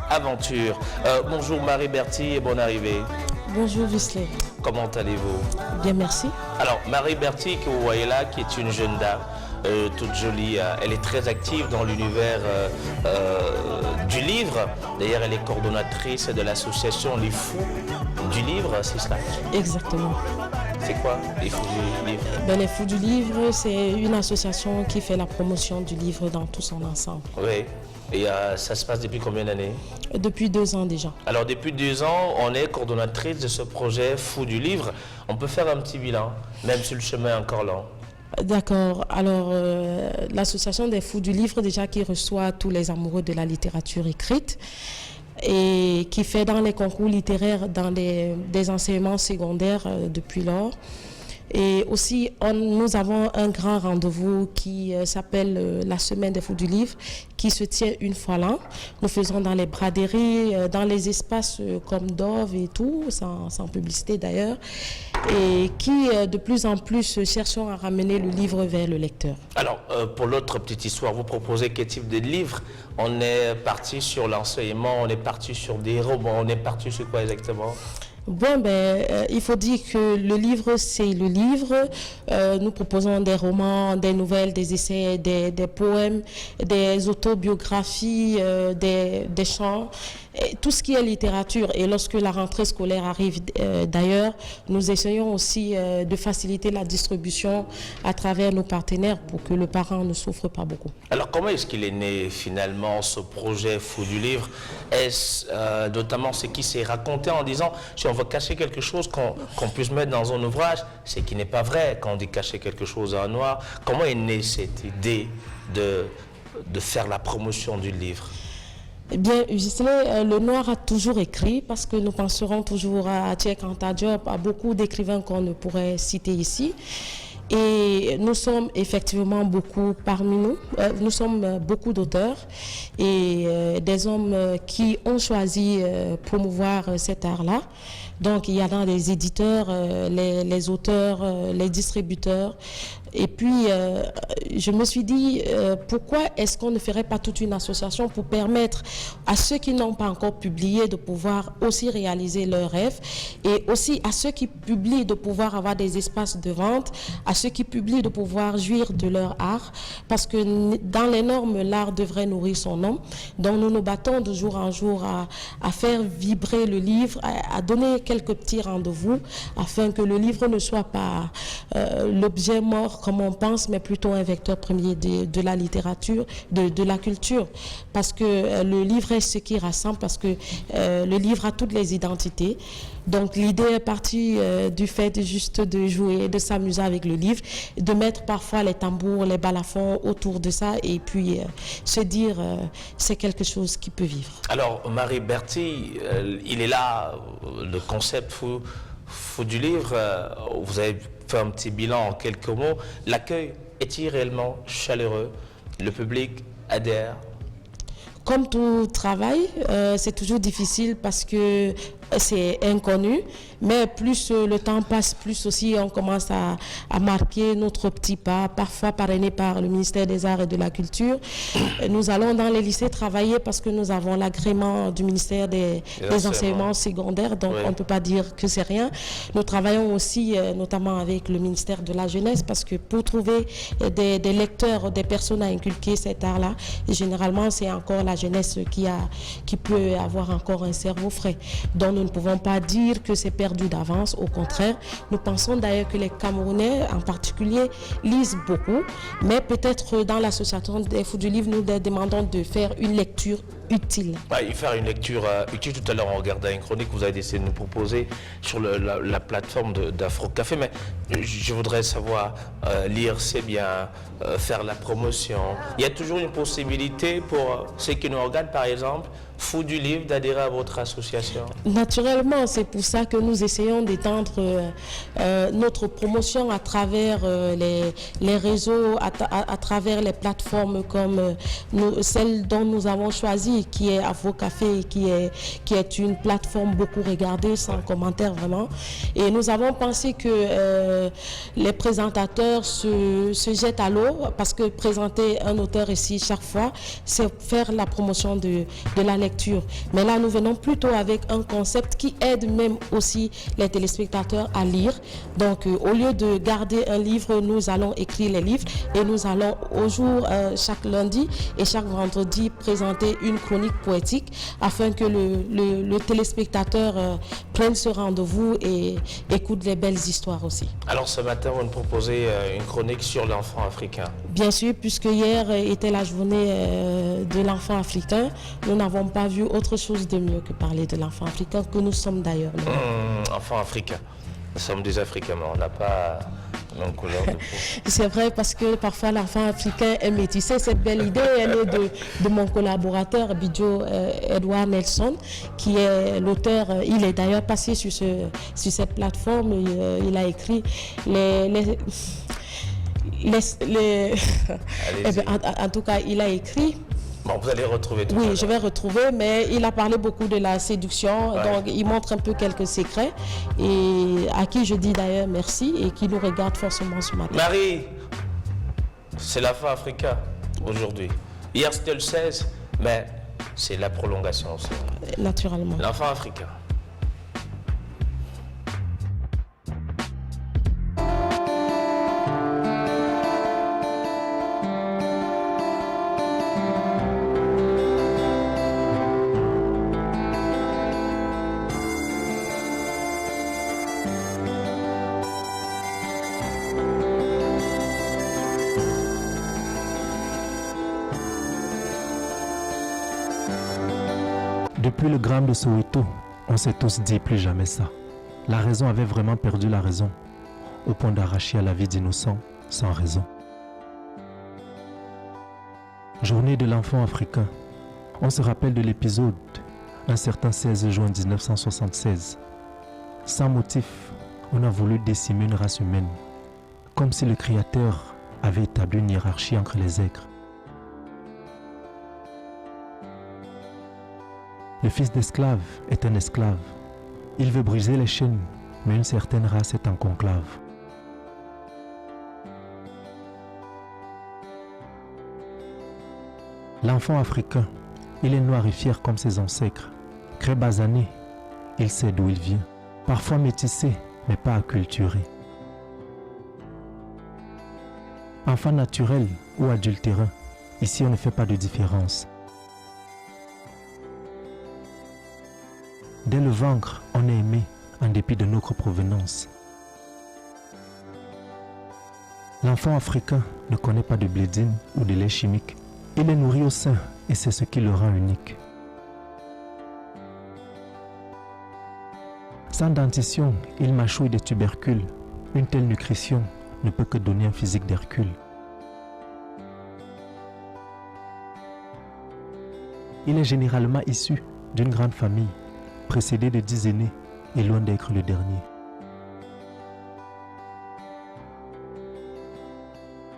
aventure. Bonjour Marie Berti et bonne arrivée. Bonjour Visley. Comment allez-vous? Bien, merci. Alors Marie Berti, que vous voyez là, qui est une jeune dame, toute jolie, elle est très active dans l'univers du livre. D'ailleurs, elle est coordonnatrice de l'association Les Fous du Livre, c'est cela? Exactement. C'est quoi Les Fous du Livre? Les Fous du Livre, c'est une association qui fait la promotion du livre dans tout son ensemble. Oui. Et ça se passe depuis combien d'années? Depuis 2 ans déjà. Alors depuis 2 ans, on est coordonnatrice de ce projet Fou du Livre. On peut faire un petit bilan, même si le chemin est encore lent. D'accord. Alors, l'association des Fous du Livre, déjà, qui reçoit tous les amoureux de la littérature écrite et qui fait dans les concours littéraires, dans des enseignements secondaires depuis lors. Et aussi, nous avons un grand rendez-vous qui s'appelle la Semaine des Fous du Livre, qui se tient une fois l'an. Nous faisons dans les braderies, dans les espaces comme Dove et tout, sans publicité d'ailleurs, et qui de plus en plus cherchons à ramener le livre vers le lecteur. Alors, pour l'autre petite histoire, vous proposez quel type de livre? On est parti sur l'enseignement, on est parti sur des romans, on est parti sur quoi exactement? Bon, il faut dire que le livre, c'est le livre. Nous proposons des romans, des nouvelles, des essais, des poèmes, des autobiographies, des chants, et tout ce qui est littérature. Et lorsque la rentrée scolaire arrive, d'ailleurs, nous essayons aussi de faciliter la distribution à travers nos partenaires pour que le parent ne souffre pas beaucoup. Alors, comment est-ce qu'il est né finalement ce projet Fou du Livre? Est-ce notamment ce qui s'est raconté en disant, si on veut cacher quelque chose qu'on puisse mettre dans un ouvrage, c'est qui n'est pas vrai quand on dit cacher quelque chose en noir. Comment est née cette idée de faire la promotion du livre? Eh bien, le noir a toujours écrit parce que nous penserons toujours à Cheikh Anta Diop, à beaucoup d'écrivains qu'on ne pourrait citer ici. Et nous sommes effectivement beaucoup parmi nous, nous sommes beaucoup d'auteurs et des hommes qui ont choisi promouvoir cet art-là. Donc il y a dans les éditeurs, les auteurs, les distributeurs. Et puis, je me suis dit, pourquoi est-ce qu'on ne ferait pas toute une association pour permettre à ceux qui n'ont pas encore publié de pouvoir aussi réaliser leurs rêves et aussi à ceux qui publient de pouvoir avoir des espaces de vente, à ceux qui publient de pouvoir jouir de leur art, parce que dans les normes, l'art devrait nourrir son homme. Donc nous nous battons de jour en jour à faire vibrer le livre, à donner quelques petits rendez-vous afin que le livre ne soit pas l'objet mort comme on pense, mais plutôt un vecteur premier de la littérature, de la culture. Parce que le livre est ce qui rassemble, parce que le livre a toutes les identités. Donc l'idée est partie du fait juste de jouer, de s'amuser avec le livre, de mettre parfois les tambours, les balafons autour de ça et puis se dire c'est quelque chose qui peut vivre. Alors Marie Berti, il est là, le concept Fou du Livre, vous avez fait un petit bilan en quelques mots. L'accueil est-il réellement chaleureux? Le public adhère? Comme tout travail, c'est toujours difficile parce que c'est inconnu, mais plus le temps passe, plus aussi on commence à marquer notre petit pas, parfois parrainé par le ministère des Arts et de la Culture. Nous allons dans les lycées travailler parce que nous avons l'agrément du ministère des enseignements secondaires, donc on ne peut pas dire que c'est rien. Nous travaillons aussi notamment avec le ministère de la Jeunesse parce que pour trouver des lecteurs, des personnes à inculquer cet art-là, généralement c'est encore la jeunesse qui peut avoir encore un cerveau frais. Donc nous ne pouvons pas dire que c'est perdu d'avance, au contraire. Nous pensons d'ailleurs que les Camerounais en particulier lisent beaucoup, mais peut-être dans l'association des Fous du Livre, nous demandons de faire une lecture utile. Faire une lecture utile, tout à l'heure on regardait une chronique que vous avez décidé de nous proposer sur la plateforme d'Afro Café, mais je voudrais savoir, lire c'est bien, faire la promotion. Il y a toujours une possibilité pour ceux qui nous regardent par exemple, Fou du Livre, d'adhérer à votre association? Naturellement, c'est pour ça que nous essayons d'étendre notre promotion à travers les réseaux, à travers les plateformes comme celle dont nous avons choisi, qui est Afro Café, qui est une plateforme beaucoup regardée, sans commentaire vraiment. Et nous avons pensé que les présentateurs se jettent à l'eau, parce que présenter un auteur ici chaque fois, c'est faire la promotion de la lecture lecture. Mais là, nous venons plutôt avec un concept qui aide même aussi les téléspectateurs à lire. Donc, au lieu de garder un livre, nous allons écrire les livres et nous allons chaque lundi et chaque vendredi présenter une chronique poétique afin que le téléspectateur prenne ce rendez-vous et écoute les belles histoires aussi. Alors ce matin, vous nous proposez une chronique sur l'enfant africain. Bien sûr, puisque hier était la journée de l'enfant africain, nous n'avons pas vu autre chose de mieux que parler de l'enfant africain, que nous sommes d'ailleurs. Enfant africain. Nous sommes des Africains, mais on n'a pas la même couleur de peau. C'est vrai, parce que parfois l'enfant africain est métissé. Cette belle idée elle est de mon collaborateur Bidjo Edouard Nelson, qui est l'auteur. Il est d'ailleurs passé sur cette plateforme. Il a écrit en tout cas, il a écrit. Bon, vous allez retrouver tout ça. Oui, je vais retrouver, mais il a parlé beaucoup de la séduction, donc il montre un peu quelques secrets, et à qui je dis d'ailleurs merci, et qui nous regarde forcément ce matin. Marie, c'est l'enfant africain aujourd'hui. Hier c'était le 16, mais c'est la prolongation aussi. Naturellement. L'enfant africain. Depuis le drame de Soweto, on s'est tous dit plus jamais ça. La raison avait vraiment perdu la raison, au point d'arracher à la vie d'innocents sans raison. Journée de l'enfant africain. On se rappelle de l'épisode, un certain 16 juin 1976. Sans motif, on a voulu décimer une race humaine, comme si le Créateur avait établi une hiérarchie entre les aigres. Le fils d'esclave est un esclave. Il veut briser les chaînes, mais une certaine race est en conclave. L'enfant africain, il est noir et fier comme ses ancêtres. Très basané, il sait d'où il vient. Parfois métissé, mais pas acculturé. Enfant naturel ou adultérin, ici on ne fait pas de différence. Dès le ventre, on est aimé en dépit de notre provenance. L'enfant africain ne connaît pas de blédine ou de lait chimique. Il est nourri au sein et c'est ce qui le rend unique. Sans dentition, il mâchouille des tubercules. Une telle nutrition ne peut que donner un physique d'Hercule. Il est généralement issu d'une grande famille, précédé de 10 aînés et loin d'être le dernier.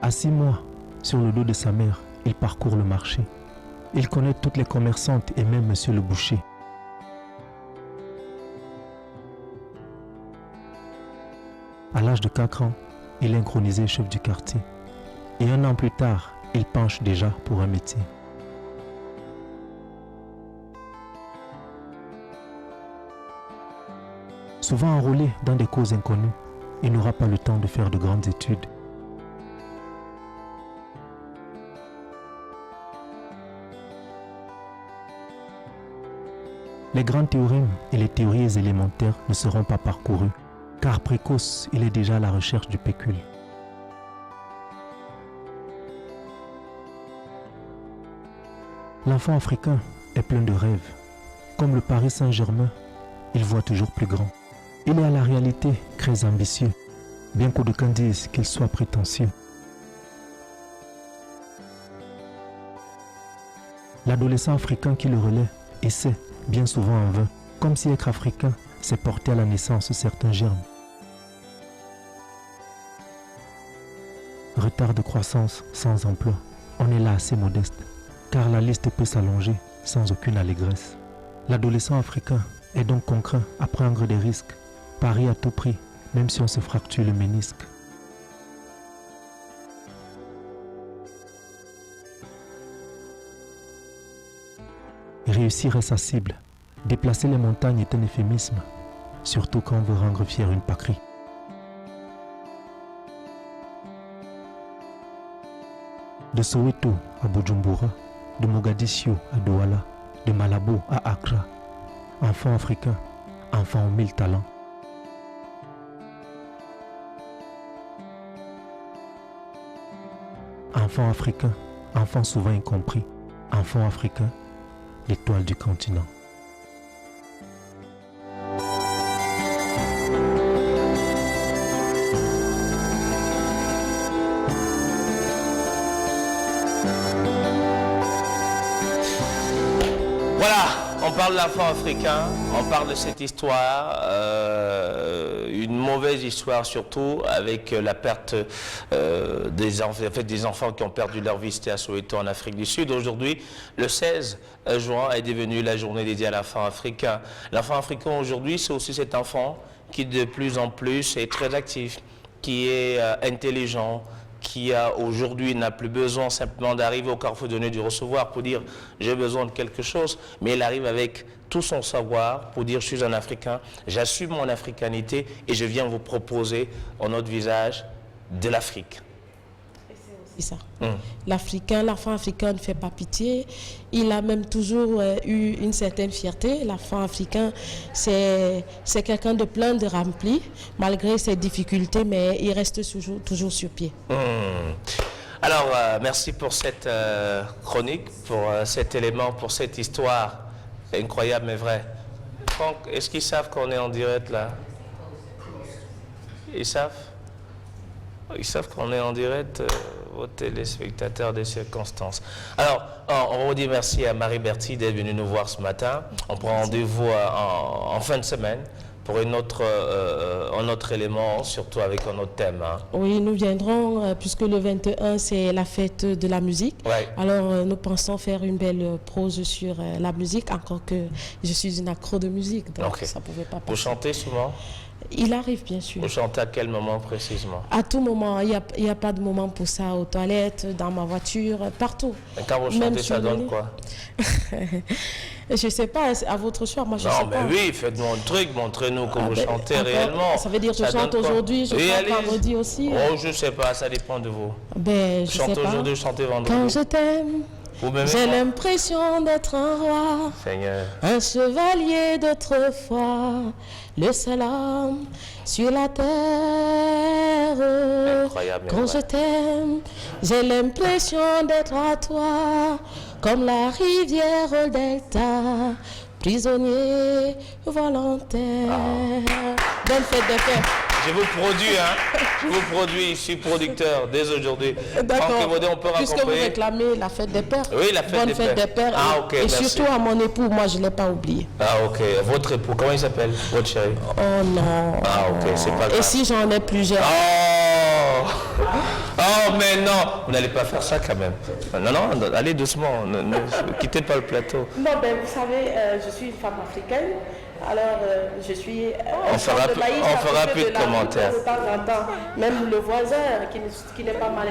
À 6 mois, sur le dos de sa mère, il parcourt le marché. Il connaît toutes les commerçantes et même monsieur le boucher. À l'âge de 4 ans, il est intronisé chef du quartier. Et 1 an plus tard, il penche déjà pour un métier. Souvent enrôlé dans des causes inconnues, il n'aura pas le temps de faire de grandes études. Les grands théorèmes et les théories élémentaires ne seront pas parcourus, car précoce, il est déjà à la recherche du pécule. L'enfant africain est plein de rêves. Comme le Paris Saint-Germain, il voit toujours plus grand. Il est à la réalité très ambitieux, bien qu'aucuns disent qu'il soit prétentieux. L'adolescent africain qui le relaie essaie, bien souvent en vain, comme si être africain, c'est porter à la naissance certains germes. Retard de croissance sans emploi, on est là assez modeste, car la liste peut s'allonger sans aucune allégresse. L'adolescent africain est donc contraint à prendre des risques, parier à tout prix, même si on se fracture le ménisque. réussir est sa cible. Déplacer les montagnes est un euphémisme, surtout quand on veut rendre fier une patrie. De Soweto à Bujumbura, de Mogadiscio à Douala, de Malabo à Accra, enfants africains, enfants aux 1000 talents. Enfants africains, enfants souvent incompris, enfants africains, l'étoile du continent. Voilà, on parle de l'enfant africain, on parle de cette histoire, une mauvaise histoire surtout, avec la perte des enfants qui ont perdu leur vie, c'était à Soweto en Afrique du Sud. Aujourd'hui, le 16 juin est devenu la journée dédiée à l'enfant africain. L'enfant africain aujourd'hui, c'est aussi cet enfant qui de plus en plus est très actif, qui est intelligent, qui aujourd'hui n'a plus besoin simplement d'arriver au carrefour donner du recevoir pour dire j'ai besoin de quelque chose, mais il arrive avec tout son savoir pour dire je suis un Africain, j'assume mon africanité et je viens vous proposer en notre visage de l'Afrique. C'est ça. L'Africain, l'enfant africain ne fait pas pitié. Il a même toujours eu une certaine fierté. L'enfant africain, c'est quelqu'un de plein de rempli, malgré ses difficultés, mais il reste toujours sur pied. Alors, merci pour cette chronique, pour cet élément, pour cette histoire incroyable mais vraie. Franck, est-ce qu'ils savent qu'on est en direct là? Ils savent? Ils savent qu'on est en direct aux téléspectateurs des circonstances. Alors, on redit merci à Marie Berti d'être venue nous voir ce matin. On prend rendez-vous en fin de semaine pour un autre élément, surtout avec un autre thème. Hein. Oui, nous viendrons, puisque le 21, c'est la fête de la musique. Ouais. Alors, nous pensons faire une belle prose sur la musique, encore que je suis une accro de musique, donc ça ne pouvait pas passer. Vous chantez souvent? Il arrive, bien sûr. Vous chantez à quel moment précisément? À tout moment. Il n'y a pas de moment pour ça, aux toilettes, dans ma voiture, partout. Et quand vous chantez, ça donne quoi? Je ne sais pas, à votre choix. Moi, je sais pas. Non, mais oui, faites-nous un truc, montrez-nous que vous chantez réellement. Ça veut dire que je chante aujourd'hui, je chante vendredi aussi. Oh, je ne sais pas, ça dépend de vous. Ben, je chantez sais pas. Aujourd'hui, chantez vendredi. Quand je t'aime, j'ai l'impression d'être un roi, Seigneur, un chevalier d'autrefois, le seul homme sur la terre. Incroyable. Quand je t'aime, j'ai l'impression d'être à toi, comme la rivière au delta, prisonnier volontaire. Bonne fête des fêtes. Je vous produis, hein. Je vous produis, je suis producteur dès aujourd'hui. D'accord. On peut puisque vous réclamez la fête des pères. Oui, la fête Bonne fête des pères. Ah, ok, et merci. surtout à mon époux, moi je ne l'ai pas oublié. Ah, ok. Votre époux, comment il s'appelle, votre chéri? Oh non. Ah, ok, c'est pas grave. Et si j'en ai plusieurs? Oh, mais non. Vous n'allez pas faire ça quand même. Non, non, allez doucement. Ne quittez pas le plateau. Non, ben vous savez, je suis une femme africaine. Alors, je suis... on fera plus de commentaires. De temps en temps. Même le voisin qui n'est pas mal